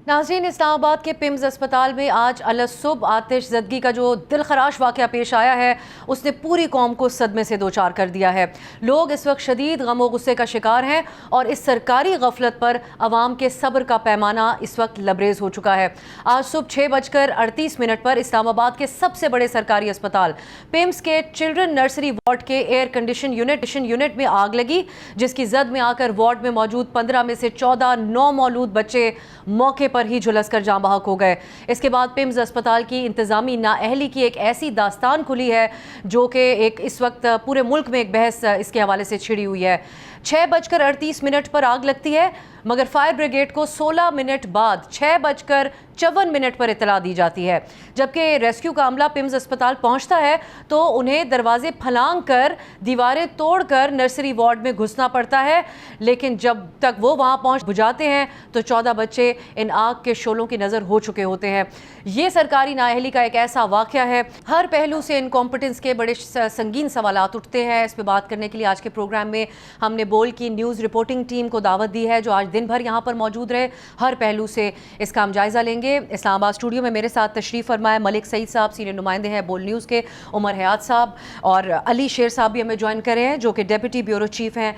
नाज़रीन, इस्लामाबाद के पिम्स अस्पताल में आज अलसुब आतिशज़दगी का जो दिलखराश वाक़या पेश आया है उसने पूरी कौम को सदमे से दो चार कर दिया है। लोग इस वक्त शदीद गम व गुस्से का शिकार हैं और इस सरकारी गफलत पर आवाम के सब्र का पैमाना इस वक्त लबरेज हो चुका है। आज सुबह 6:38 पर इस्लामाबाद के सबसे बड़े सरकारी अस्पताल पिम्स के चिल्ड्रन नर्सरी वार्ड के एयर कंडीशन यूनिट में आग लगी, जिसकी जद में आकर वार्ड में मौजूद 15 में से 14 नौमौलूद बच्चे मौके पर ही झुलसकर जाँ बहक हो गए। इसके बाद पिम्स अस्पताल की इंतजामी नाअहली की एक ऐसी दास्तान खुली है जो कि एक इस वक्त पूरे मुल्क में एक बहस इसके हवाले से छिड़ी हुई है। 6:38 पर आग लगती है, मगर फायर ब्रिगेड को 16 मिनट बाद 6:54 पर इतला दी जाती है। जबकि रेस्क्यू का अमला पिम्स अस्पताल पहुंचता है तो उन्हें दरवाजे फलांग कर दीवारें तोड़कर नर्सरी वार्ड में घुसना पड़ता है, लेकिन जब तक वो वहां पहुंच बुझाते हैं तो 14 बच्चे इन आग के शोलों की नज़र हो चुके होते हैं। ये सरकारी नाअहली का एक ऐसा वाक़या है, हर पहलू से इनकॉम्पिटेंस के बड़े संगीन सवालात उठते हैं। इस पर बात करने के लिए आज के प्रोग्राम में हमने बोल की न्यूज़ रिपोर्टिंग टीम को दावत दी है जो आज दिन भर यहाँ पर मौजूद रहे। हर पहलू से इसका हम जायज़ा लेंगे। इस्लामाबाद स्टूडियो में मेरे साथ तशरीफ़ फरमाए मलिक सईद साहब, सीनियर नुमाइंदे हैं बोल न्यूज़ के, उमर हयात साहब और अली शेर साहब भी हमें ज्वाइन करे हैं जो कि डेप्यूटी ब्यूरो चीफ हैं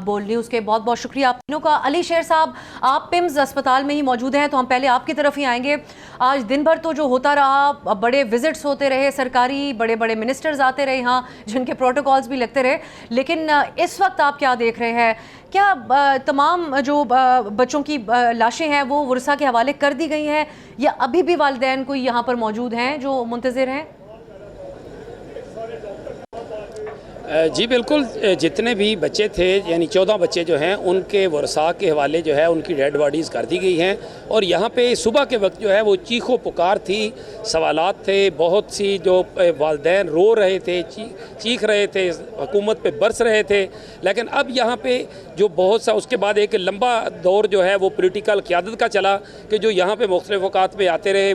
बोल न्यूज़ के। बहुत बहुत शुक्रिया आप तीनों का। अली शेर साहब, आप पिम्स अस्पताल में ही मौजूद हैं तो हम पहले आपकी तरफ ही आएंगे। आज दिन भर तो जो होता रहा, बड़े विजिट्स होते रहे सरकारी, बड़े बड़े मिनिस्टर्स आते रहे यहाँ जिनके प्रोटोकॉल्स भी लगते रहे, लेकिन इस वक्त आप क्या देख रहे हैं? क्या तमाम जो बच्चों की लाशें हैं वो वर्सा के हवाले कर दी गई हैं या अभी भी वालिदैन कोई यहाँ पर मौजूद हैं जो मुंतज़िर हैं? जी बिल्कुल, जितने भी बच्चे थे यानी 14 बच्चे जो हैं उनके वर्सा के हवाले जो है उनकी डेड बॉडीज़ कर दी गई हैं। और यहाँ पे सुबह के वक्त जो है वो चीखो पुकार थी, सवालात थे, बहुत सी जो वालिदैन रो रहे थे, चीख रहे थे, हुकूमत पे बरस रहे थे। लेकिन अब यहाँ पे जो बहुत सा उसके बाद एक लंबा दौर जो है वो पॉलिटिकल क़यादत का चला कि जो यहाँ पे मुख्तलिफ़ औक़ात में आते रहे,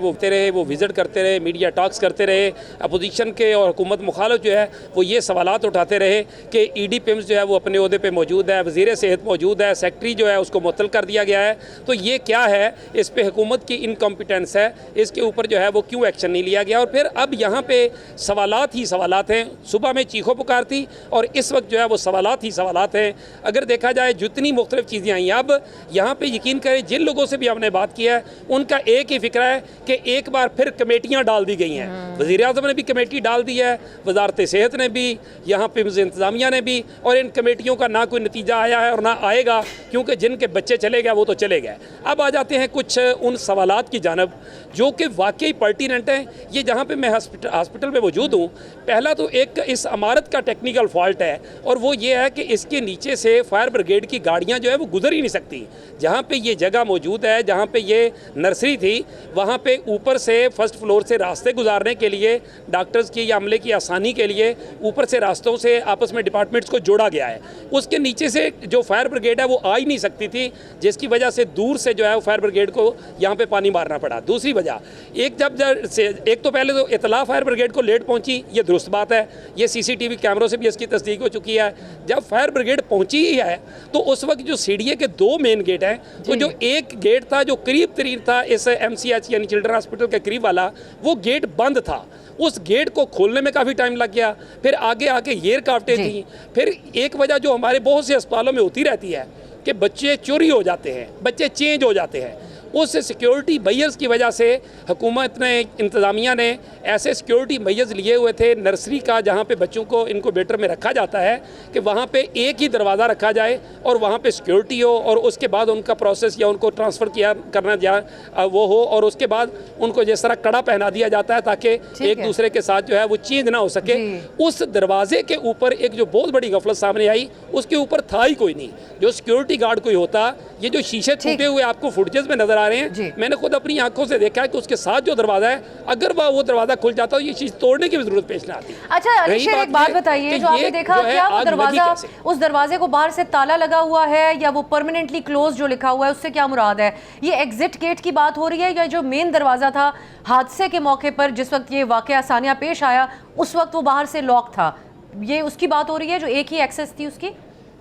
वो विज़िट करते रहे, मीडिया टॉक्स करते रहे, अपोजिशन के और हुकूमत मुखालिफ जो है वो ये सवालात उठाते रहे कि ईडी पिम्स जो है वो अपने ओहदे पे मौजूद है, वज़ीर सेहत मौजूद है, सेक्रेटरी जो है उसको मुअत्तल कर दिया गया है। तो ये क्या है? इस पे हुकूमत की इनकॉम्पिटेंस है, इसके ऊपर जो है वो क्यों एक्शन नहीं लिया गया? और फिर अब यहाँ पे सवालात ही सवालात हैं। सुबह में चीखो पुकार थी और इस वक्त जो है वो सवालात ही सवालात हैं। अगर देखा जाए जितनी मुख्तलिफ चीज़ें आई, अब यहाँ पे यकीन करें जिन लोगों से भी हमने बात किया है उनका एक ही फिक्र है कि एक बार फिर कमेटियाँ डाल दी गई हैं। वज़ीर आज़म ने भी कमेटी डाल दी है, वजारत सेहत ने भी, यहाँ पिम्स इंतज़ामिया ने भी, और इन कमेटियों का ना कोई नतीजा आया है और ना आएगा, क्योंकि जिनके बच्चे चले गए वो तो चले गए। अब आ जाते हैं कुछ उन सवालात की जानब जो कि वाकई पर्टिनेंट हैं। ये जहाँ पे मैं हॉस्पिटल में मौजूद हूँ, पहला तो एक इस इमारत का टेक्निकल फॉल्ट है और वो ये है कि इसके नीचे से फायर ब्रिगेड की गाड़ियाँ जो है वो गुजर ही नहीं सकती। जहाँ पे ये जगह मौजूद है, जहाँ पे ये नर्सरी थी, वहाँ पे ऊपर से फर्स्ट फ्लोर से रास्ते गुजारने के लिए, डॉक्टर्स की या अमले की आसानी के लिए ऊपर से रास्तों से आपस में डिपार्टमेंट्स को जोड़ा गया है। उसके नीचे से जो फायर ब्रिगेड है वो आ ही नहीं सकती थी, जिसकी वजह से दूर से जो है वो फायर ब्रिगेड को यहाँ पे पानी मारना पड़ा। दूसरी वजह एक तो पहले तो इतला फायर ब्रिगेड को लेट पहुँची, ये दुरुस्त बात है, ये CCTV कैमरों से भी इसकी तस्दीक हो चुकी है। जब फायर ब्रिगेड पहुँची ही है तो उस वक्त जो CDA के 2 मेन गेट हैं, तो जो एक गेट था जो करीब तरीन था इस MCH यानी चिल्ड्रन हॉस्पिटल के करीब वाला, वो गेट बंद था। उस गेट को खोलने में काफ़ी टाइम लग गया। फिर आगे आके ये रुकावटें थी। फिर एक वजह जो हमारे बहुत से अस्पतालों में होती रहती है कि बच्चे चोरी हो जाते हैं, बच्चे चेंज हो जाते हैं। उस सिक्योरिटी मेजर्स की वजह से हुकूमत ने, इंतज़ामिया ने ऐसे सिक्योरिटी मेजर्स लिए हुए थे नर्सरी का, जहाँ पे बच्चों को इनक्यूबेटर में रखा जाता है कि वहाँ पे एक ही दरवाज़ा रखा जाए और वहाँ पे सिक्योरिटी हो और उसके बाद उनका प्रोसेस या उनको ट्रांसफ़र करना जाए वो हो, और उसके बाद उनको जिस तरह कड़ा पहना दिया जाता है ताकि एक दूसरे के साथ जो है वो चेंज ना हो सके। उस दरवाजे के ऊपर एक जो बहुत बड़ी गफलत सामने आई, उसके ऊपर था ही कोई नहीं। जो सिक्योरिटी गार्ड कोई होता, ये जो शीशे टूटे हुए आपको फुटेज में नजर आ रहे हैं, मैंने खुद अपनी आंखों से देखा है कि उसके साथ जो दरवाजा है, अगर वो दरवाजा खुल जाता तो ये चीज तोड़ने की भी जरूरत पेश ना आती। अच्छा अलीशेर, एक बात बताइए, जो आपने देखा क्या वो दरवाजा, उस दरवाजे को बाहर से ताला लगा हुआ है या वो परमानेंटली क्लोज जो लिखा हुआ है, उससे क्या मुराद है? ये एग्जिट गेट की बात हो रही है या जो मेन दरवाजा था हादसे के मौके पर जिस वक्त ये वाकया सानिया पेश आया उस वक्त वो बाहर से लॉक था, ये उसकी बात हो रही है जो एक ही एक्सेस थी उसकी?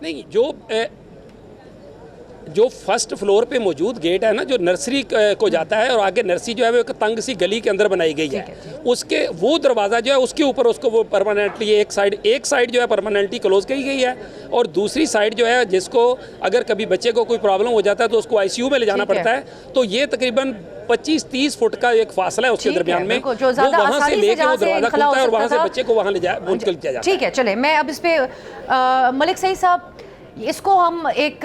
नहीं, जो जो फर्स्ट फ्लोर पे मौजूद गेट है ना, जो नर्सरी को जाता है और आगे नर्सरी जो है वो एक तंग सी गली के अंदर बनाई गई है, उसके वो दरवाज़ा जो है उसके ऊपर उसको वो परमानेंटली एक साइड जो है परमानेंटली क्लोज की गई है, और दूसरी साइड जो है जिसको अगर कभी बच्चे को कोई प्रॉब्लम हो जाता है तो उसको आईसीयू में ले जाना पड़ता है। तो ये तकरीबन 25-30 फुट का एक फासला है उसके दरमियान में, वो वहाँ से लेके वो दरवाज़ा खुलता है और वहाँ से बच्चे को वहाँ ले जाया मुंतकिल किया जाता है। ठीक है, चले मैं अब इस पे मलिक सईद साहब, इसको हम एक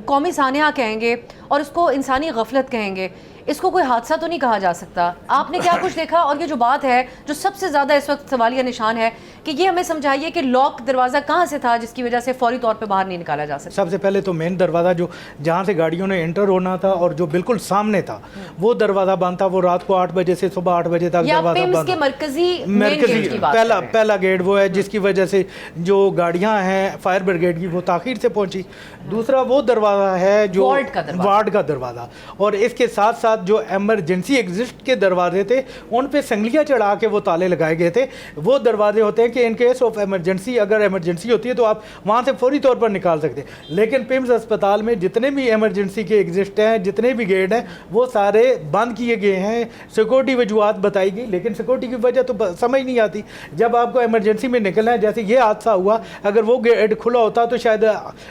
कौमी सानिया कहेंगे और इसको इंसानी गफलत कहेंगे, इसको कोई हादसा तो नहीं कहा जा सकता। आपने क्या कुछ देखा? और ये जो बात है जो सबसे ज़्यादा इस वक्त सवालिया निशान है कि ये हमें समझाइए कि लॉक दरवाज़ा कहाँ से था जिसकी वजह से फौरी तौर पे बाहर नहीं निकाला जा सकता। सबसे पहले तो मेन दरवाज़ा जो जहाँ से गाड़ियों ने एंटर होना था और जो बिल्कुल सामने था वो दरवाज़ा बंद था। वो रात को 8 बजे से सुबह 8 बजे तक दरवाज़ा बंद था। मरकजी पहला गेट वो है जिसकी वजह से जो गाड़ियाँ हैं फायर ब्रिगेड की वो ताख़ीर से पहुँची। दूसरा वो दरवाज़ा है जो वार्ड का दरवाज़ा, और इसके साथ साथ जो एमरजेंसी एग्जिट के दरवाजे थे उन पे संगलियाँ चढ़ा के वो ताले लगाए गए थे। वो दरवाजे होते हैं कि इन केस ऑफ एमरजेंसी, अगर एमरजेंसी होती है तो आप वहाँ से फौरी तौर पर निकाल सकते हैं। लेकिन पिम्स अस्पताल में जितने भी एमरजेंसी के एग्जिट हैं, जितने भी गेट हैं, वो सारे बंद किए गए हैं। सिक्योरिटी वजूहत बताई गई, लेकिन सिक्योरिटी की वजह तो समझ नहीं आती। जब आपको एमरजेंसी में निकलना है, जैसे ये हादसा हुआ, अगर वो गेट खुला होता तो शायद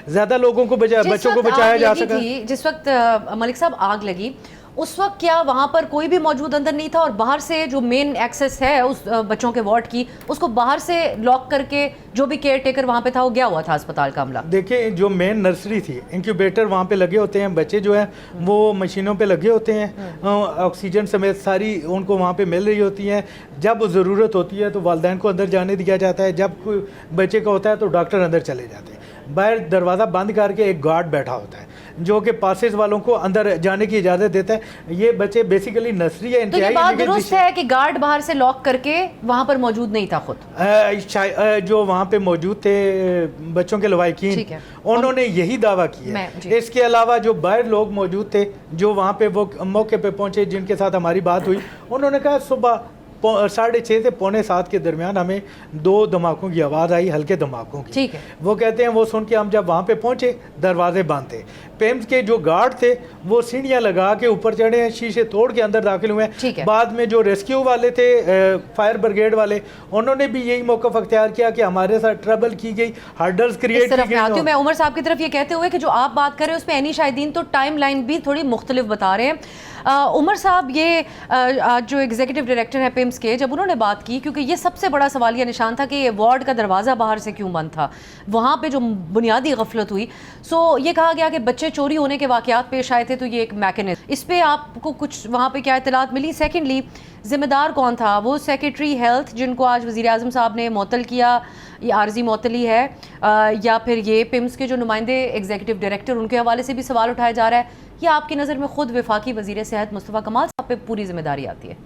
ज़्यादा लोगों को बच्चों को बचाया जा सका। जिस वक्त मलिक साहब आग लगी उस वक्त क्या वहाँ पर कोई भी मौजूद अंदर नहीं था, और बाहर से जो मेन एक्सेस है उस बच्चों के वार्ड की, उसको बाहर से लॉक करके जो भी केयर टेकर वहाँ पे था वो गया हुआ था अस्पताल का अमला? देखिए, जो मेन नर्सरी थी, इंक्यूबेटर वहाँ पे लगे होते हैं, बच्चे जो हैं वो मशीनों पे लगे होते हैं, ऑक्सीजन समेत सारी उनको वहाँ पे मिल रही होती हैं। जब ज़रूरत होती है तो वालिदैन को अंदर जाने दिया जाता है, जब कोई बच्चे का होता है तो डॉक्टर अंदर चले जाते हैं। बाहर दरवाज़ा बंद करके एक गार्ड बैठा होता है जो कि पासेस वालों को अंदर जाने की इजाज़त देता है। ये बच्चे बेसिकली नर्सरी है। तो ये बात दुरुस्त है कि गार्ड बाहर से लॉक करके वहाँ पर मौजूद नहीं था खुद? जो वहाँ पे मौजूद थे बच्चों के लवाकिन, उन्होंने यही दावा किया। इसके अलावा जो बाहर लोग मौजूद थे जो वहाँ पे वो मौके पे पहुँचे, जिनके साथ हमारी बात हुई, उन्होंने कहा सुबह 6:30 से 6:45 के दरमियान हमें 2 धमाकों की आवाज़ आई, हल्के धमाकों की। ठीक है। वो कहते हैं वो सुन के हम जब वहाँ पे पहुँचे दरवाजे बंद थे। पेम्स के जो गार्ड थे वो सीढ़ियाँ लगा के ऊपर चढ़े हैं, शीशे तोड़ के अंदर दाखिल हुए हैं। बाद में जो रेस्क्यू वाले थे, फायर ब्रिगेड वाले, उन्होंने भी यही मौक़िफ़ अख्तियार किया कि हमारे साथ ट्रबल की गई, हर्डल्स क्रिएट की गई। मैं उमर साहब की तरफ ये कहते हुए कि जो आप बात कर रहे हैं उस पर एनी शाहिदीन तो टाइम लाइन भी थोड़ी मुख्तलिफ बता रहे हैं। उमर साहब, ये आज जो एग्जीक्यूटिव डायरेक्टर है पिम्स के, जब उन्होंने बात की, क्योंकि ये सबसे बड़ा सवालिया निशान था कि वार्ड का दरवाज़ा बाहर से क्यों बंद था, वहाँ पे जो बुनियादी गफलत हुई, सो ये कहा गया कि बच्चे चोरी होने के वाक़यात पेश आए थे, तो ये एक मैकेनिज्म, इस पर आपको कुछ वहाँ पे क्या इत्तलात मिली? सेकेंडली, ज़िम्मेदार कौन था? वो सेक्रेटरी हेल्थ जिनको आज वज़ीर आज़म साहब ने मुअत्तल किया, ये आर्जी मुअत्तली है, या फिर ये पिम्स के जो नुमाइंदे एग्जीक्यूटिव डायरेक्टर, उनके हवाले से भी सवाल उठाया जा रहा है, या आपकी नज़र में खुद वफाकी वज़ीर सेहत मुस्तफ़ा कमाल साहब पे पूरी जिम्मेदारी आती है?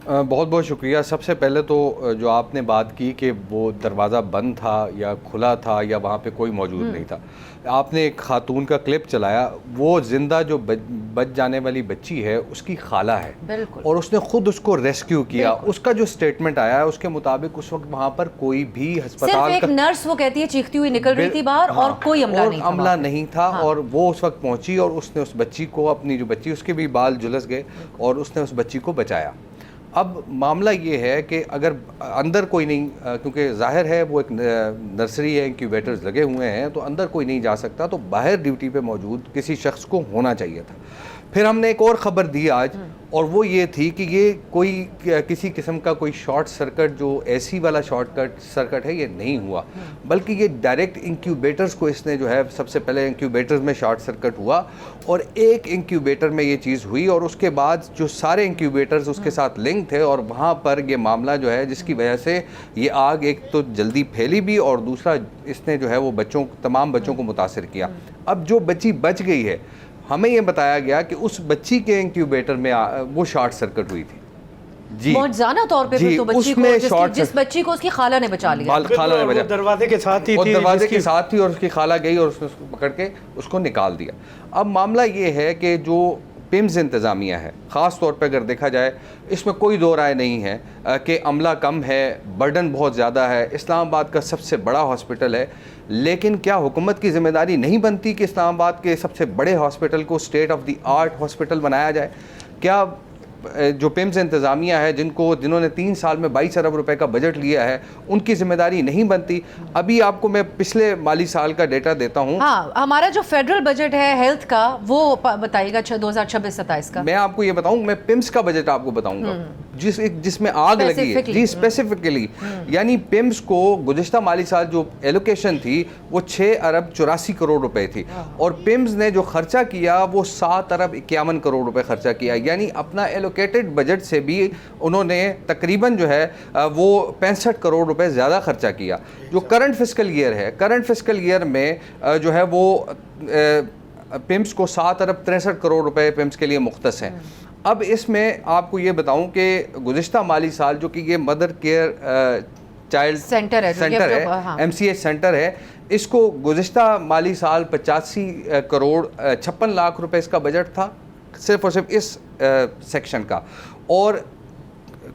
बहुत बहुत शुक्रिया। सबसे पहले तो जो आपने बात की कि वो दरवाज़ा बंद था या खुला था या वहाँ पे कोई मौजूद नहीं था, आपने एक खातून का क्लिप चलाया, वो जिंदा जो बच जाने वाली बच्ची है उसकी खाला है, और उसने खुद उसको रेस्क्यू किया। उसका जो स्टेटमेंट आया है उसके मुताबिक उस वक्त वहाँ पर कोई भी अस्पताल सिर्फ एक नर्स, वो कहती है, चीखती हुई निकल रही थी बाहर, और कोई अमला नहीं था। और वो उस वक्त पहुँची और उसने उस बच्ची को, अपनी जो बच्ची, उसके भी बाल झुलस गए और उसने उस बच्ची को बचाया। अब मामला ये है कि अगर अंदर कोई नहीं, क्योंकि जाहिर है वो एक नर्सरी है, इंक्यूबेटर्स लगे हुए हैं, तो अंदर कोई नहीं जा सकता, तो बाहर ड्यूटी पे मौजूद किसी शख्स को होना चाहिए था। फिर हमने एक और ख़बर दी आज, और वो ये थी कि ये कोई किसी किस्म का कोई शॉर्ट सर्किट, जो एसी वाला शॉर्ट सर्किट है, ये नहीं हुआ, बल्कि ये डायरेक्ट इंक्यूबेटर्स को इसने जो है, सबसे पहले इंक्यूबेटर्स में शॉर्ट सर्किट हुआ और एक इंक्यूबेटर में ये चीज़ हुई, और उसके बाद जो सारे इंक्यूबेटर्स उसके साथ लिंक थे, और वहाँ पर ये मामला जो है, जिसकी वजह से ये आग एक तो जल्दी फैली भी, और दूसरा इसने जो है वो तमाम बच्चों को मुतासिर किया। अब जो बच्ची बच गई है, हमें ये बताया गया कि उस बच्ची के इंक्यूबेटर में वो शॉर्ट सर्किट हुई थी। जी, मौजज़ाना तौर पे तो बच्ची को, जिस बच्ची को उसकी खाला ने बचा लिया, खाला ने बचा, दरवाजे के साथ ही थी, दरवाजे के साथ थी, और उसकी खाला गई और उसने उसको पकड़ के उसको निकाल दिया। अब मामला ये है कि जो पिम्स इंतज़ामिया है, ख़ास तौर पे अगर देखा जाए, इसमें कोई दो राय नहीं है कि अमला कम है, बर्डन बहुत ज़्यादा है, इस्लामाबाद का सबसे बड़ा हॉस्पिटल है, लेकिन क्या हुकूमत की ज़िम्मेदारी नहीं बनती कि इस्लामाबाद के सबसे बड़े हॉस्पिटल को state of the art hospital बनाया जाए? क्या जो पिम्स इंतज़ामिया है, जिन्होंने 3 साल में 22 अरब रुपए का बजट लिया है, उनकी जिम्मेदारी नहीं बनती? अभी आपको मैं पिछले माली साल का डेटा देता हूँ। हाँ, हमारा जो फेडरल बजट है हेल्थ का वो बताइएगा 2026-27 का। मैं आपको ये बताऊं, मैं पिम्स का बजट आपको बताऊंगा जिसमें आग लगी है जी, स्पेसिफिकली। यानी पिम्स को गुज़िश्ता माली साल जो एलोकेशन थी वो 6 अरब 84 करोड़ रुपए थी, और पिम्स ने जो खर्चा किया वो 7 अरब 51 करोड़ रुपए खर्चा किया। यानी अपना एलोकेटेड बजट से भी उन्होंने तकरीबन जो है वो 65 करोड़ रुपए ज़्यादा खर्चा किया। जो करंट फिस्कल ईयर है, करंट फिस्कल ईयर में जो है वो पिम्स को 7 अरब 63 करोड़ रुपए पिम्स के लिए मुख्तस हैं। अब इसमें आपको ये बताऊं कि गुज़िश्ता माली साल जो कि ये मदर केयर चाइल्ड सेंटर है, हाँ। MCH सेंटर है, इसको गुज़िश्ता माली साल 85 करोड़ 56 लाख रुपए इसका बजट था, सिर्फ और सिर्फ इस सेक्शन का, और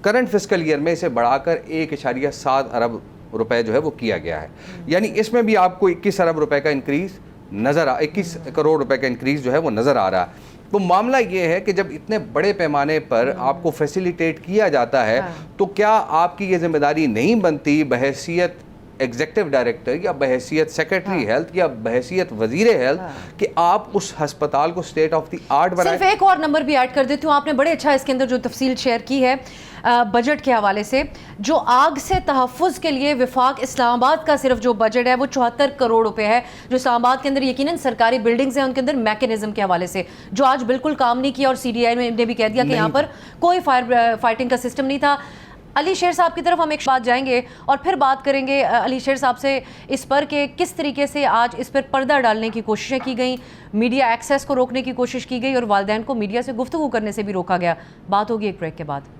करंट फिस्कल ईयर में इसे बढ़ाकर 1.7 अरब रुपए जो है वो किया गया है। यानी इसमें भी आपको 21 अरब रुपए का इंक्रीज़ 21 करोड़ रुपए का इंक्रीज़ जो है वो नज़र आ रहा है। तो मामला ये है कि जब इतने बड़े पैमाने पर आपको फैसिलिटेट किया जाता है, तो क्या आपकी ये जिम्मेदारी नहीं बनती बहैसियत एग्जीक्यूटिव डायरेक्टर या बहैसियत सेक्रेटरी हेल्थ या बहैसियत वजीर हेल्थ कि आप उस अस्पताल को स्टेट ऑफ द आर्ट बनाएं? सिर्फ एक और नंबर भी ऐड कर देती हूँ, आपने बड़े अच्छा इसके अंदर जो तफसील शेयर की है बजट के हवाले से। जो आग से तहफ़्फ़ुज़ के लिए विफाक इस्लामाबाद का सिर्फ जो बजट है वो 74 करोड़ रुपए है, जो इस्लामाबाद के अंदर यकीनन सरकारी बिल्डिंग्स हैं उनके अंदर मैकेनिज्म के हवाले से जो आज बिल्कुल काम नहीं किया, और CDI ने भी कह दिया कि यहाँ पर कोई फाइटिंग का सिस्टम नहीं था। अली शेर साहब की तरफ हम एक बात जाएंगे और फिर बात करेंगे अली शेर साहब से इस पर कि किस तरीके से आज इस पर पर्दा डालने की कोशिशें की गई, मीडिया एक्सेस को रोकने की कोशिश की गई और वालिदैन को मीडिया से गुफ्तगू करने से भी रोका गया। बात होगी एक ब्रेक के बाद।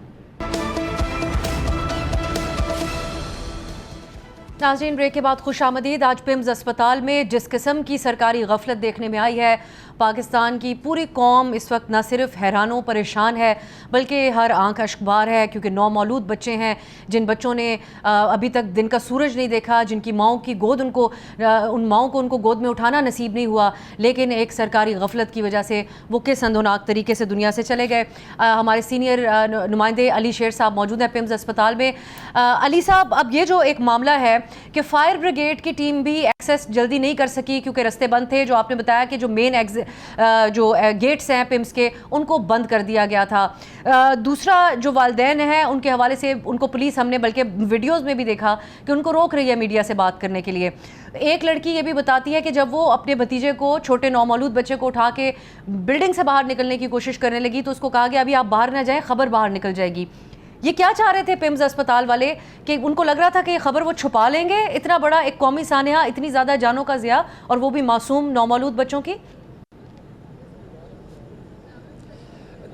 नाज़रीन, ब्रेक के बाद खुशामदीद। आज पिम्स अस्पताल में जिस किस्म की सरकारी गफलत देखने में आई है, पाकिस्तान की पूरी कौम इस वक्त न सिर्फ हैरान परेशान है बल्कि हर आंख अश्कबार है, क्योंकि 9 मौलूद बच्चे हैं जिन बच्चों ने अभी तक दिन का सूरज नहीं देखा, जिनकी माओं की गोद उन माओं को उनको गोद में उठाना नसीब नहीं हुआ, लेकिन एक सरकारी गफलत की वजह से वो किस अंदोनाक तरीके से दुनिया से चले गए। हमारे सीनियर नुमाइंदे अली शेर साहब मौजूद हैं पिम्स अस्पताल में। अली साहब, अब ये जो एक मामला है कि फायर ब्रिगेड की टीम भी एक्सेस जल्दी नहीं कर सकी क्योंकि रास्ते बंद थे, जो आपने बताया कि जो मेन जो गेट्स हैं पिम्स के उनको बंद कर दिया गया था। दूसरा, जो वालिदैन हैं उनके हवाले से उनको पुलिस, हमने बल्कि वीडियोस में भी देखा कि उनको रोक रही है मीडिया से बात करने के लिए। एक लड़की ये भी बताती है कि जब वो अपने भतीजे को, छोटे 9 मौलूद बच्चे को उठा के बिल्डिंग से बाहर निकलने की कोशिश करने लगी तो उसको कहा गया अभी आप बाहर ना जाएं, खबर बाहर निकल जाएगी। ये क्या चाह रहे थे पिम्स अस्पताल वाले कि उनको लग रहा था कि ये खबर वो छुपा लेंगे? इतना बड़ा एक कौमी सानिया, इतनी ज़्यादा जानों का ज़िया और वो भी मासूम 9 मौलूद बच्चों की।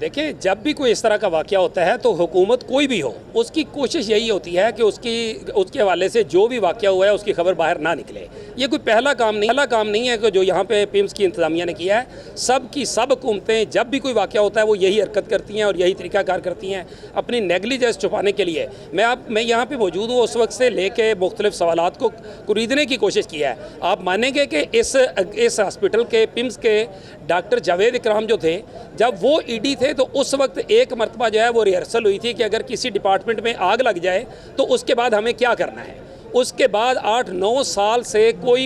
देखिए, जब भी कोई इस तरह का वाक़या होता है तो हुकूमत कोई भी हो उसकी कोशिश यही होती है कि उसके हवाले से जो भी वाक़या हुआ है उसकी खबर बाहर ना निकले। ये कोई पहला काम नहीं है कि जो यहाँ पे पिम्स की इंतज़ामिया ने किया है। सब हुकूमतें जब भी कोई वाक़या होता है वो यही हरकत करती हैं और यही तरीक़ाकार करती हैं अपनी नेगलिजेंस छुपाने के लिए। मैं यहाँ पर मौजूद हूँ, उस वक्त से लेके मुख्तलिफ सवालात को कुरीदने की कोशिश किया है। आप मानेंगे कि इस हॉस्पिटल के पिम्स के डॉक्टर जावेद इकराम जो थे, जब वो ED थे तो उस वक्त एक मरतबा जो है वो रिहर्सल हुई थी कि अगर किसी डिपार्टमेंट में आग लग जाए तो उसके बाद हमें क्या करना है। उसके बाद 8-9 साल से कोई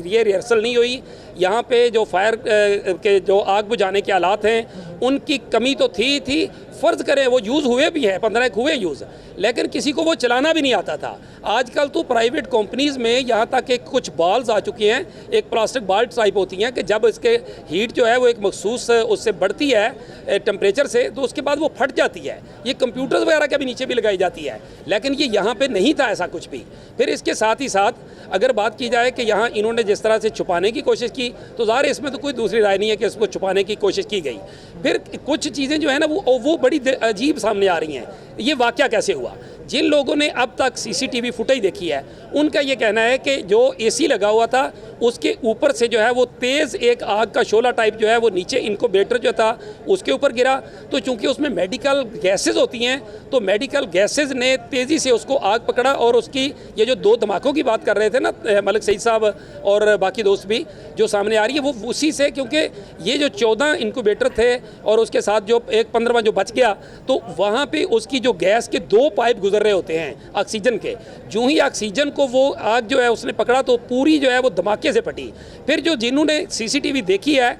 ये रिहर्सल नहीं हुई। यहाँ पे जो फायर के जो आग बुझाने के आलात हैं उनकी कमी तो थी। फ़र्ज़ करें वो यूज़ हुए भी हैं, 15 हुए यूज़, लेकिन किसी को वो चलाना भी नहीं आता था। आजकल तो प्राइवेट कंपनीज़ में यहाँ तक कि कुछ बाल्स आ चुके हैं, एक प्लास्टिक बाल टाइप होती हैं कि जब इसके हीट जो है वो एक मखसूस उससे बढ़ती है टेम्परेचर से तो उसके बाद वो फट जाती है। ये कंप्यूटर्स वगैरह के भी नीचे भी लगाई जाती है, लेकिन ये यहाँ पर नहीं था ऐसा कुछ भी। फिर इसके साथ ही साथ अगर बात की जाए कि यहाँ इन्होंने जिस तरह से छुपाने की कोशिश की तो ज़ाहिर है इसमें तो कोई दूसरी राय नहीं है कि इसको छुपाने की कोशिश की गई। फिर कुछ चीज़ें जो है ना वो बड़ी अजीब सामने आ रही हैं। ये वाक़या कैसे हुआ? जिन लोगों ने अब तक CCTV फुटेज देखी है उनका ये कहना है कि जो AC लगा हुआ था उसके ऊपर से जो है वो तेज़ एक आग का शोला टाइप जो है वो नीचे इनक्यूबेटर जो था उसके ऊपर गिरा। तो चूंकि उसमें मेडिकल गैसेज होती हैं तो मेडिकल गैसेज ने तेज़ी से उसको आग पकड़ा और उसकी ये जो 2 धमाकों की बात कर रहे थे ना मलिक सईद साहब और बाकी दोस्त भी जो सामने आ रही है वो उसी से, क्योंकि ये जो 14 इनक्यूबेटर थे और उसके साथ जो एक 15वां जो बच गया तो वहाँ पे उसकी जो गैस के 2 पाइप गुजर रहे होते हैं ऑक्सीजन के। जो ही ऑक्सीजन को वो आग जो है उसने पकड़ा तो पूरी जो है वो धमाके से फटी। फिर जो जिन्होंने CCTV देखी है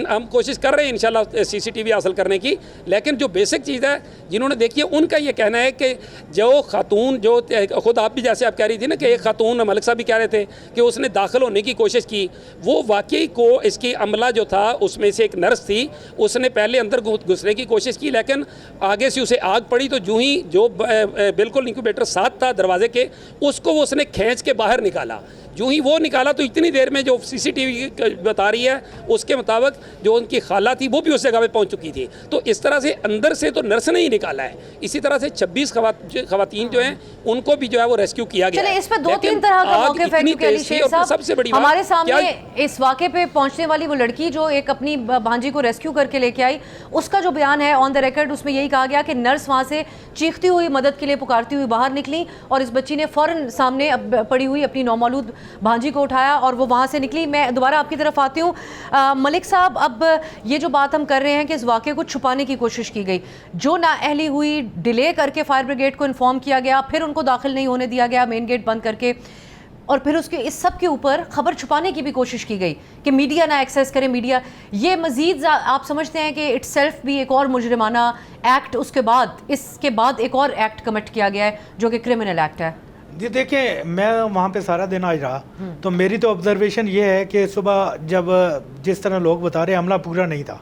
हम कोशिश कर रहे हैं इंशाल्लाह CCTV हासिल करने की, लेकिन जो बेसिक चीज़ है जिन्होंने देखी है उनका ये कहना है कि जो खातून जो खुद आप भी जैसे आप कह रही थी ना कि एक खातून मलिक साहब भी कह रहे थे कि उसने दाखिल होने की कोशिश की, वो वाकई को इसकी अमला जो था उसमें से एक नर्स थी उसने पहले अंदर घुसने की कोशिश की लेकिन आगे से उसे आग पड़ी तो जो ही जो बिल्कुल इंक्यूबेटर साथ था दरवाजे के उसको वो उसने खींच के बाहर निकाला। जो ही वो निकाला तो इतनी देर में जो CCTV बता रही है उसके मुताबिक जो उनकी खाला थी वो भी उस जगह पे पहुंच चुकी थी। तो इस तरह से अंदर से तो नर्स ने ही निकाला है। इसी तरह से 26 खवातीन जो हैं उनको भी जो है वो रेस्क्यू किया गया। चलिए इस पे 2-3 तरह का मौक़िफ़ है क्योंकि अली शेख साहब सबसे बड़ी हमारे सामने इस वाक़े पे पहुंचने वाली वो लड़की जो एक अपनी भांजी को रेस्क्यू करके लेके आई उसका जो बयान है ऑन द रिकॉर्ड उसमें यही कहा गया कि नर्स वहाँ से चीखती हुई मदद के लिए पुकारती हुई बाहर निकली और इस बच्ची ने फ़ौरन सामने पड़ी हुई अपनी नौमौलूद भांजी को उठाया और वो वहाँ से निकली। मैं दोबारा आपकी तरफ आती हूँ मलिक साहब, अब ये जो बात हम कर रहे हैं कि इस वाक़े को छुपाने की कोशिश की गई, जो नाअहली हुई डिले करके फायर ब्रिगेड को इन्फॉर्म किया गया, फिर उनको दाखिल नहीं होने दिया गया मेन गेट बंद करके, और फिर उसके इस सब के ऊपर खबर छुपाने की भी कोशिश की गई कि मीडिया ना एक्सेस करे मीडिया, ये मज़ीद आप समझते हैं कि इट्सेल्फ भी एक और मुजरिमाना एक्ट, उसके बाद इसके बाद एक और एक्ट कमिट किया गया है जो कि क्रिमिनल एक्ट है। जी देखिए, मैं वहाँ पे सारा दिन आज रहा तो मेरी तो ऑब्जर्वेशन ये है कि सुबह जब जिस तरह लोग बता रहे अमला पूरा नहीं था,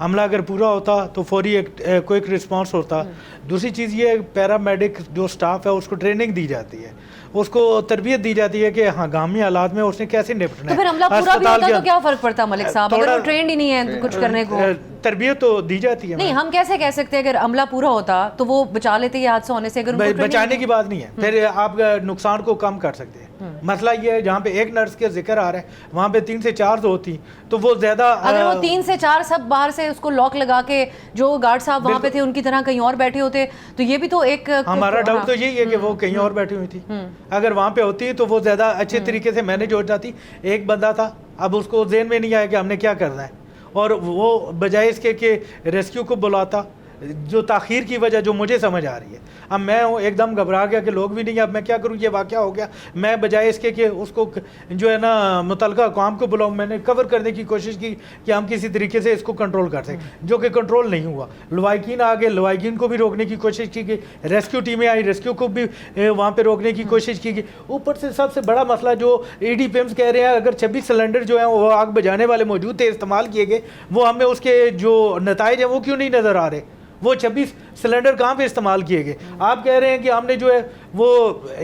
अमला अगर पूरा होता तो फौरी एक क्विक रिस्पांस होता। दूसरी चीज़ ये पैरामेडिक जो स्टाफ है उसको ट्रेनिंग दी जाती है, उसको तरबियत दी जाती है कि हंगामी हालात में उसने कैसे निपटना है। तो फिर हमला पूरा भी होता तो क्या फ़र्क पड़ता मलिक साहब, अगर वो ट्रेंड ही नहीं है कुछ करने को? तरबियत तो दी जाती है। नहीं, हम कैसे कह सकते हैं अगर अमला पूरा होता तो वो बचा लेते ये हादसा होने से? अगर बचाने की बात नहीं है, फिर आप नुकसान को कम कर सकते हैं। मसला ये है जहाँ पे एक नर्स के जिक्र आ रहा है वहाँ पे 3 से 4 होती तो वो ज्यादा, अगर वो 3 से 4 सब बाहर से उसको लॉक लगा के जो गार्ड साहब वहाँ पे थे उनकी तरह कहीं और बैठे होते तो ये भी तो एक हमारा डाउट तो यही है कि वो कहीं और बैठी हुई थी। अगर वहाँ पे होती तो वो ज्यादा अच्छे तरीके से मैनेज हो जाती। एक बंदा था, अब उसको ज़हन में नहीं आया कि हमने क्या करना है और वो बजाय इसके कि रेस्क्यू को बुलाता, जो ताख़ीर की वजह जो मुझे समझ आ रही है, अब मैं एकदम घबरा गया कि लोग भी नहीं, अब मैं क्या करूँ, ये वाक़या हो गया। मैं बजाय इसके कि उसको जो है ना मुतलका काम को बुलाऊँ, मैंने कवर करने की कोशिश की कि हम किसी तरीके से इसको कंट्रोल कर सकें, जो कि कंट्रोल नहीं हुआ। लवाकिन आ गए, लवाकिन को भी रोकने की कोशिश की गई, रेस्क्यू टीमें आई, रेस्क्यू को भी वहाँ पर रोकने की कोशिश की गई। ऊपर से सबसे बड़ा मसला जो EDPMs कह रहे हैं, अगर 26 सिलेंडर जो हैं वो आग बुझाने वाले मौजूद थे, इस्तेमाल किए गए, वो हमें उसके जो नताइज हैं वो क्यों नहीं नज़र आ रहे? वो 26 सिलेंडर कहाँ पे इस्तेमाल किए गए? आप कह रहे हैं कि हमने जो है वो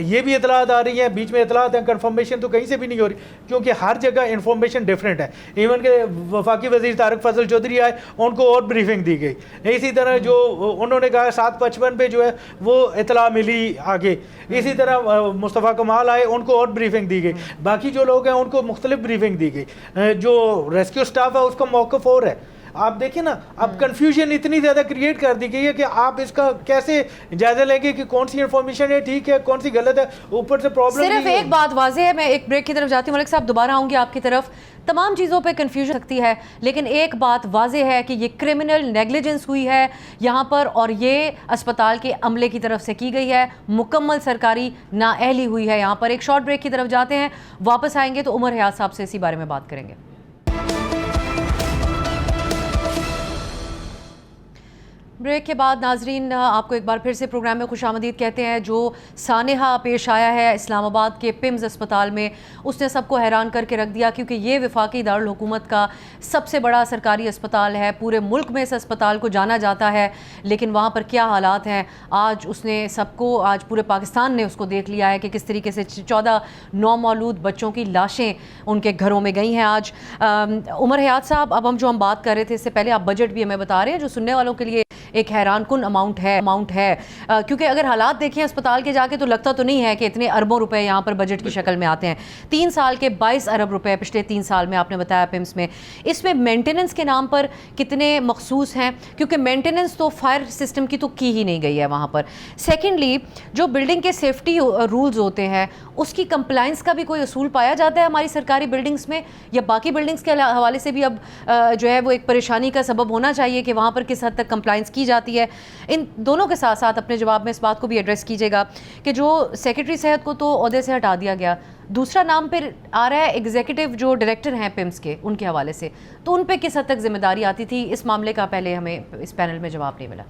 ये भी इतलात आ रही है, बीच में इतलात हैं, कंफर्मेशन तो कहीं से भी नहीं हो रही क्योंकि हर जगह इंफॉर्मेशन डिफरेंट है। इवन के वफाकी वज़ीर तारिक फजल चौधरी आए, उनको और ब्रीफिंग दी गई। इसी तरह जो उन्होंने कहा 7:55 पे जो है वो इतला मिली आगे। इसी तरह मुस्तफ़ा कमाल आए, उनको और ब्रीफिंग दी गई। बाकी जो लोग हैं उनको मुख्तलिफ ब्रीफिंग दी गई। जो रेस्क्यू स्टाफ है उसका मौक़िफ़ और है। आप देखिए ना, अब कंफ्यूजन इतनी ज़्यादा क्रिएट कर दी गई है कि आप इसका कैसे जायजा लेंगे कि कौन सी इन्फॉर्मेशन है ठीक है, कौन सी गलत है। ऊपर से प्रॉब्लम सिर्फ एक बात वाज़े है, मैं एक ब्रेक की तरफ जाती हूँ मलिक साहब, दोबारा आऊँगी आपकी तरफ। तमाम चीज़ों पे कंफ्यूजन सकती है लेकिन एक बात वाज़े है कि ये क्रिमिनल नेग्लिजेंस हुई है यहाँ पर और ये अस्पताल के अमले की तरफ से की गई है, मुकम्मल सरकारी नाअहली हुई है यहाँ पर। एक शॉर्ट ब्रेक की तरफ जाते हैं, वापस आएंगे तो उमर हयात साहब से इसी बारे में बात करेंगे। ब्रेक के बाद नाजरीन आपको एक बार फिर से प्रोग्राम में खुशामदीद कहते हैं। जो सानेहा पेश आया है इस्लामाबाद के पिम्स अस्पताल में, उसने सबको हैरान करके रख दिया क्योंकि ये वफाकी दारुल हुकूमत का सबसे बड़ा सरकारी अस्पताल है। पूरे मुल्क में इस अस्पताल को जाना जाता है लेकिन वहाँ पर क्या हालात हैं आज उसने सबको, आज पूरे पाकिस्तान ने उसको देख लिया है कि किस तरीके से 14 नौमौलूद बच्चों की लाशें उनके घरों में गई हैं आज। उमर हयात साहब, अब हम बात कर रहे थे इससे पहले, आप बजट भी हमें बता रहे हैं जो सुनने वालों के लिए एक हैरानकुन अमाउंट है क्योंकि अगर हालात देखें अस्पताल के जाके तो लगता तो नहीं है कि इतने अरबों रुपए यहाँ पर बजट की शक्ल में आते हैं। 3 साल के 22 अरब रुपए पिछले 3 साल में आपने बताया पिम्स में। इसमें मेंटेनेंस के नाम पर कितने मखसूस हैं, क्योंकि मेंटेनेंस तो फायर सिस्टम की तो की ही नहीं गई है वहाँ पर। सेकेंडली जो बिल्डिंग के सेफ्टी रूल्स होते हैं उसकी कंप्लाइंस का भी कोई असूल पाया जाता है हमारी सरकारी बिल्डिंग्स में, या बाकी बिल्डिंग्स के हवाले से भी अब जो है वो एक परेशानी का सबब होना चाहिए कि वहाँ पर किस हद तक कंप्लाइंस की जाती है। इन दोनों के साथ साथ अपने जवाब में इस बात को भी एड्रेस कीजिएगा कि जो सेक्रेटरी सेहत को तो ओहदे से हटा दिया गया, दूसरा नाम फिर आ रहा है एग्जीक्यूटिव जो डायरेक्टर हैं पिम्स के, उनके हवाले से, तो उन पे किस हद तक जिम्मेदारी आती थी? इस मामले का पहले हमें इस पैनल में जवाब नहीं मिला।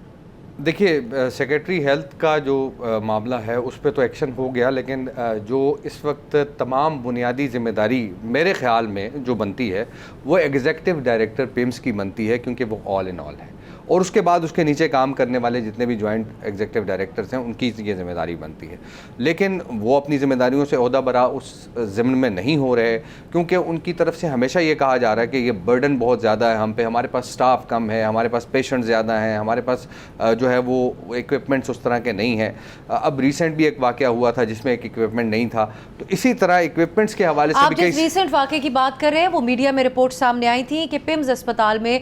देखिए, सेक्रेटरी हेल्थ का जो मामला है उस पर तो एक्शन हो गया, लेकिन जो इस वक्त तमाम बुनियादी जिम्मेदारी मेरे ख्याल में जो बनती है वो एग्जीक्यूटिव डायरेक्टर पिम्स की बनती है, क्योंकि वो ऑल इन ऑल है, और उसके बाद उसके नीचे काम करने वाले जितने भी जॉइंट एग्जीक्यूटिव डायरेक्टर्स हैं उनकी ये जिम्मेदारी बनती है। लेकिन वो अपनी जिम्मेदारियों से ओहदा बरा उस ज़िम्न में नहीं हो रहे, क्योंकि उनकी तरफ से हमेशा ये कहा जा रहा है कि ये बर्डन बहुत ज़्यादा है हम पे, हमारे पास स्टाफ कम है, हमारे पास पेशेंट ज़्यादा हैं, हमारे पास जो है वो इक्विपमेंट्स उस तरह के नहीं हैं। अब रिसेंट भी एक वाक़या हुआ था जिसमें एक इक्विपमेंट नहीं था, तो इसी तरह इक्विपमेंट्स के हवाले से आप जिस रिसेंट वाक़े की बात कर रहे हैं वो मीडिया में रिपोर्ट सामने आई थी कि पिम्स अस्पताल में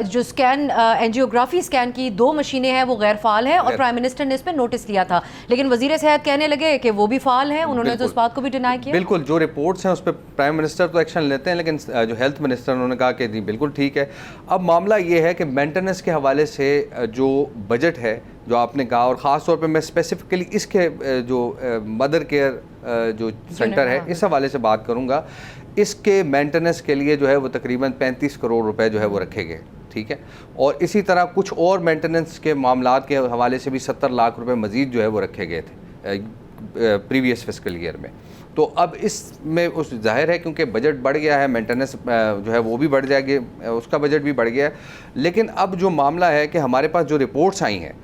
जो स्कैन एंजियोग्राफी स्कैन की 2 मशीनें हैं वो गैर फाल हैं, और प्राइम मिनिस्टर ने इस पर नोटिस लिया था, लेकिन वजीर सेहत कहने लगे कि वो भी फाल हैं। उन्होंने तो इस बात को भी डिनाई किया। बिल्कुल, जो रिपोर्ट्स हैं उस पर प्राइम मिनिस्टर तो एक्शन लेते हैं, लेकिन जो हेल्थ मिनिस्टर उन्होंने कहा कि जी बिल्कुल ठीक है। अब मामला ये है कि मेंटेनेंस के हवाले से जो बजट है जो आपने कहा, और ख़ास तौर पे मैं स्पेसिफिकली इसके जो मदर केयर जो सेंटर है इस हवाले से बात करूँगा, इसके मेंटेनेंस के लिए जो है वो तकरीबन 35 करोड़ रुपए जो है वो रखे गए, ठीक है। और इसी तरह कुछ और मेंटेनेंस के मामलात के हवाले से भी 70 लाख रुपए मज़ीद जो है वो रखे गए थे प्रीवियस फिस्कल ईयर में। तो अब इसमें उस जाहिर है क्योंकि बजट बढ़ गया है, मेंटेनेंस जो है वो भी बढ़ जाएगी, उसका बजट भी बढ़ गया है। लेकिन अब जो मामला है कि हमारे पास जो रिपोर्ट्स आई हैं,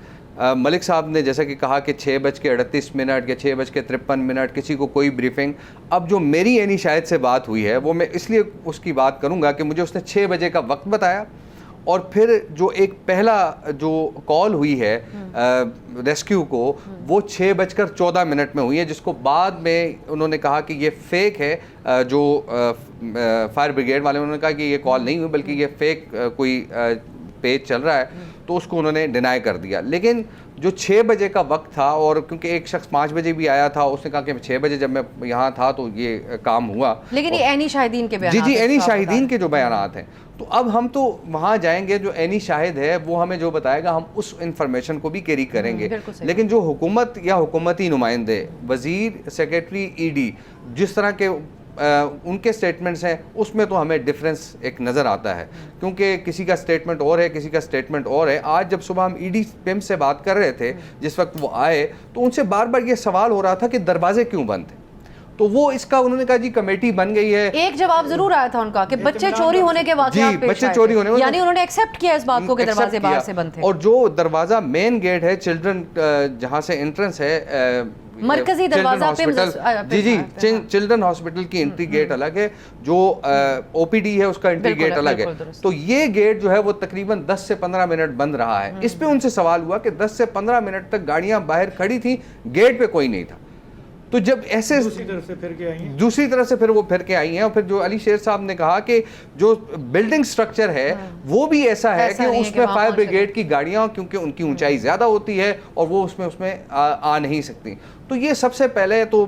मलिक साहब ने जैसा कि कहा कि 6:38 या 6:53 किसी को कोई ब्रीफिंग, अब जो मेरी यानी शायद से बात हुई है वो मैं इसलिए उसकी बात करूंगा कि मुझे उसने 6 बजे का वक्त बताया, और फिर जो एक पहला जो कॉल हुई है रेस्क्यू को वो 6:14 में हुई है, जिसको बाद में उन्होंने कहा कि ये फेक है। जो फायर ब्रिगेड वाले उन्होंने कहा कि ये कॉल नहीं हुई बल्कि ये फेक कोई पेज चल रहा है, तो उसको उन्होंने डिनाई कर दिया। लेकिन जो 6 बजे का वक्त था, और क्योंकि एक शख्स 5 बजे भी आया था, उसने कहा कि 6 बजे जब मैं यहाँ था तो ये काम हुआ। लेकिन ये एनी शाहिदीन के बयान, जी एनी शाहिदीन के जो बयानात हैं, तो अब हम तो वहाँ जाएंगे, जो एनी शाहिद है वो हमें जो बताएगा हम उस इंफॉर्मेशन को भी कैरी करेंगे। लेकिन जो हुकूमत या हुकूमती नुमाइंदे, वजीर, सेक्रेटरी, ईडी, जिस तरह के उनके स्टेटमेंट्स हैं उसमें तो हमें डिफरेंस एक नज़र आता है, क्योंकि किसी का स्टेटमेंट और है, किसी का स्टेटमेंट और है। आज जब सुबह हम ईडी पिम्स से बात कर रहे थे, जिस वक्त वो आए, तो उनसे बार बार ये सवाल हो रहा था कि दरवाजे क्यों बंद थे, तो वो इसका उन्होंने कहा जी कमेटी बन गई है। एक जवाब जरूर आया था उनका कि बच्चे चोरी होने के वाक़यात पेश बच्चे चोरी होने, यानी उन्होंने एक्सेप्ट किया इस बात को कि दरवाजे बाहर से बंद थे। और जो दरवाज़ा मेन गेट है, चिल्ड्रन जहाँ से एंट्रेंस है, मरकजी दरवाजा जी चिल्ड्रन हॉस्पिटल की एंट्री गेट अलग है, जो ओपीडी है उसका एंट्री गेट अलग है। तो ये गेट जो है वो तकरीबन 10 से 15 मिनट बंद रहा है। इस पे उनसे सवाल हुआ कि 10 से 15 मिनट तक गाड़ियां बाहर खड़ी थी, गेट पे कोई नहीं था। तो जब ऐसे दूसरी तरफ से फिर वो फिर के आई हैं, और फिर जो अली शेर साहब ने कहा कि जो बिल्डिंग स्ट्रक्चर है वो भी ऐसा है कि उसमें फायर ब्रिगेड की गाड़ियां, क्योंकि उनकी ऊंचाई ज़्यादा होती है और वो उसमें आ नहीं सकती। तो ये सबसे पहले तो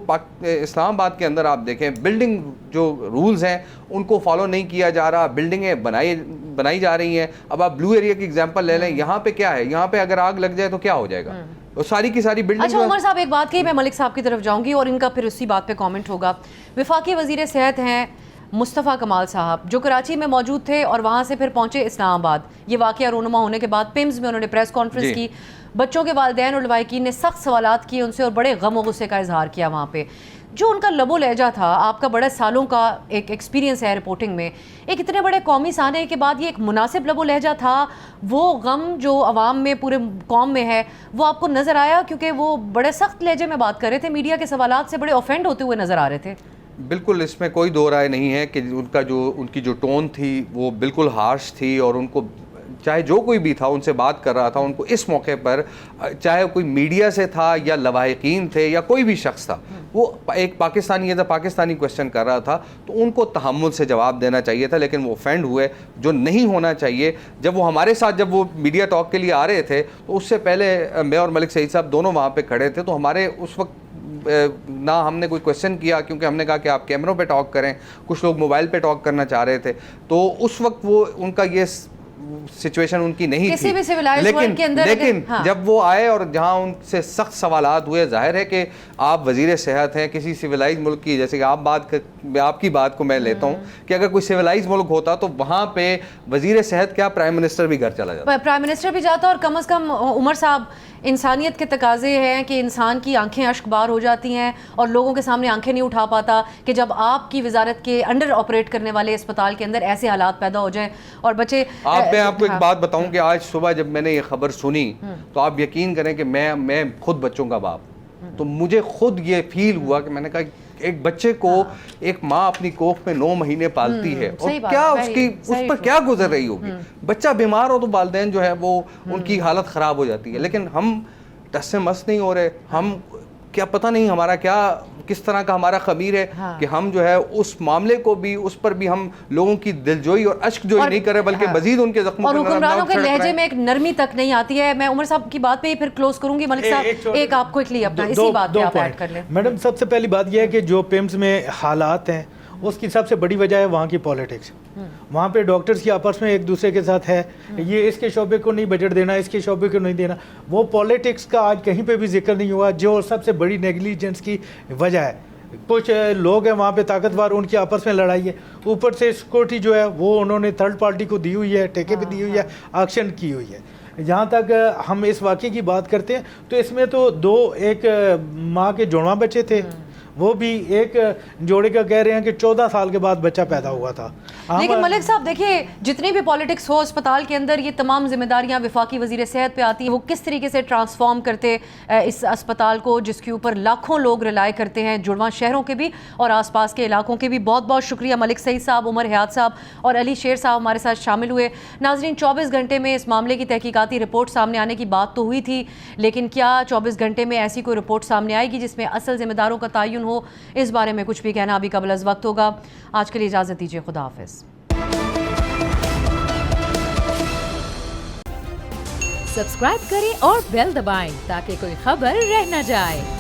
इस्लामाबाद के अंदर आप देखें, बिल्डिंग जो रूल्स हैं उनको फॉलो नहीं किया जा रहा, बिल्डिंगें बनाई जा रही हैं। अब आप ब्लू एरिया की एग्जांपल ले लें, यहाँ पे क्या है, यहाँ पे अगर आग लग जाए तो क्या हो जाएगा, और सारी की सारी बिल्डिंग। अच्छा उमर साहब, एक बात कही, मैं मलिक साहब की तरफ जाऊंगी और इनका फिर उसी बात पे कमेंट होगा। वफाकी वजीर सेहत हैं मुस्तफ़ा कमाल साहब, जो कराची में मौजूद थे और वहाँ से फिर पहुँचे इस्लामाबाद। ये वाक़या रोनुमा होने के बाद पिम्स में उन्होंने प्रेस कॉन्फ्रेंस की, बच्चों के वालिदैन और लवाहिकीन ने सख्त सवालात किए उनसे और बड़े गम और गुस्से का इजहार किया। वहाँ पे जो उनका लबो लहजा था, आपका बड़े सालों का एक एक्सपीरियंस है रिपोर्टिंग में, एक इतने बड़े कौमी साने के बाद ये एक मुनासिब लबो लहजा था, वो गम जो अवाम में पूरे कौम में है वो आपको नज़र आया? क्योंकि वो बड़े सख्त लहजे में बात कर रहे थे, मीडिया के सवालात से बड़े ऑफेंड होते हुए नज़र आ रहे थे। बिल्कुल, इसमें कोई दो राय नहीं है कि उनकी जो टोन थी वो बिल्कुल हार्श थी, और उनको चाहे जो कोई भी था उनसे बात कर रहा था, उनको इस मौके पर चाहे कोई मीडिया से था या लवाहिकीन थे या कोई भी शख्स था, वो एक Pakistani as a Pakistani question कर रहा था, तो उनको तहम्मुल से जवाब देना चाहिए था, लेकिन वो ऑफेंड हुए, जो नहीं होना चाहिए। जब वो हमारे साथ जब वो मीडिया टॉक के लिए आ रहे थे, तो उससे पहले मैं और मलिक सईद साहब दोनों वहाँ पे खड़े थे, तो हमारे उस वक्त ना हमने कोई क्वेश्चन किया, क्योंकि हमने कहा कि आप कैमरों पे टॉक करें, कुछ लोग मोबाइल पे टॉक करना चाह रहे थे, तो उस वक्त वो उनका ये सिचुएशन उनकी नहीं किसी थी। भी civilized world के अंदर लेकिन हाँ। जब वो आए और जहां उनसे सख्त सवालात हुए, जाहिर है कि आप वजीर सेहत हैं किसी सिविलाइज मुल्क की, जैसे कि आपकी बात को मैं लेता हूँ कि अगर कोई सिविलाइज मुल्क होता तो वहाँ पे वजीर सेहत क्या प्राइम मिनिस्टर भी घर चला जाता, प्राइम मिनिस्टर भी जाता। और कम से कम उमर साहब, इंसानियत के तकाजे हैं कि इंसान की आंखें अश्कबार हो जाती हैं और लोगों के सामने आंखें नहीं उठा पाता कि जब आपकी वजारत के अंडर ऑपरेट करने वाले अस्पताल के अंदर ऐसे हालात पैदा हो जाएं और बच्चे। मैं आपको एक बात बताऊं कि आज सुबह जब मैंने ये खबर सुनी, तो आप यकीन करें कि मैं खुद बच्चों का बाप, तो मुझे खुद ये फील हुआ कि मैंने कहा एक बच्चे को एक माँ अपनी कोख में 9 महीने पालती है, और क्या उसकी उस पर क्या गुजर रही होगी। बच्चा बीमार हो तो वालिदैन जो है वो उनकी हालत ख़राब हो जाती है, लेकिन हम टस से मस नहीं हो रहे। हम क्या पता नहीं हमारा क्या किस तरह का हमारा खमीर है कि हम जो है उस मामले को भी, उस पर भी हम लोगों की दिलजोई और अश्कजोई नहीं कर रहे, बल्कि मजीद उनके जख्मों और हुक्मरानों के लहजे में एक नरमी तक नहीं आती है। मैं उमर साहब की बात पे ही फिर क्लोज करूंगी। मलिक साहब एक आप क्विकली अपना इसी बात पे आप ऐड कर लें। मैडम, सबसे पहली बात यह है कि जो पिम्स में हालात हैं उसकी सबसे बड़ी वजह है वहाँ की पॉलिटिक्स। वहाँ पे डॉक्टर्स की आपस में एक दूसरे के साथ है, ये इसके शोबे को नहीं बजट देना, इसके शोबे को नहीं देना। वो पॉलिटिक्स का आज कहीं पे भी जिक्र नहीं हुआ, जो सबसे बड़ी नेगलिजेंस की वजह है। कुछ लोग हैं वहाँ पे ताकतवर, उनकी आपस में लड़ाई है। ऊपर से सिक्योरिटी जो है वो उन्होंने थर्ड पार्टी को दी हुई है, ठेके पे दी हुई है, ऑक्शन की हुई है। जहाँ तक हम इस वाक़े की बात करते हैं तो इसमें तो एक माँ के जुड़वा बच्चे थे, वो भी एक जोड़े का कह रहे हैं कि 14 साल के बाद बच्चा पैदा हुआ था। लेकिन मलिक साहब देखिए, जितनी भी पॉलिटिक्स हो अस्पताल के अंदर, ये तमाम जिम्मेदारियां वफाकी वजीर सेहत पे आती हैं। वो किस तरीके से ट्रांसफॉर्म करते इस अस्पताल को, जिसके ऊपर लाखों लोग रिलाय करते हैं, जुड़वा शहरों के भी और आसपास के इलाकों के भी। बहुत बहुत शुक्रिया मलिक सईद साहब, उमर हयात साहब और अली शेर साहब हमारे साथ शामिल हुए। नाजरीन, 24 घंटे में इस मामले की तहकीकाती रिपोर्ट सामने आने की बात तो हुई थी, लेकिन क्या 24 घंटे में ऐसी कोई रिपोर्ट सामने आएगी जिसमें असल जिम्मेदारों का तयन हो, इस बारे में कुछ भी कहना अभी कबल अज़ वक्त होगा। आज के लिए इजाज़त दीजिए, खुदा हाफिज़। सब्सक्राइब करें और बेल दबाएं ताकि कोई खबर रह न जाए।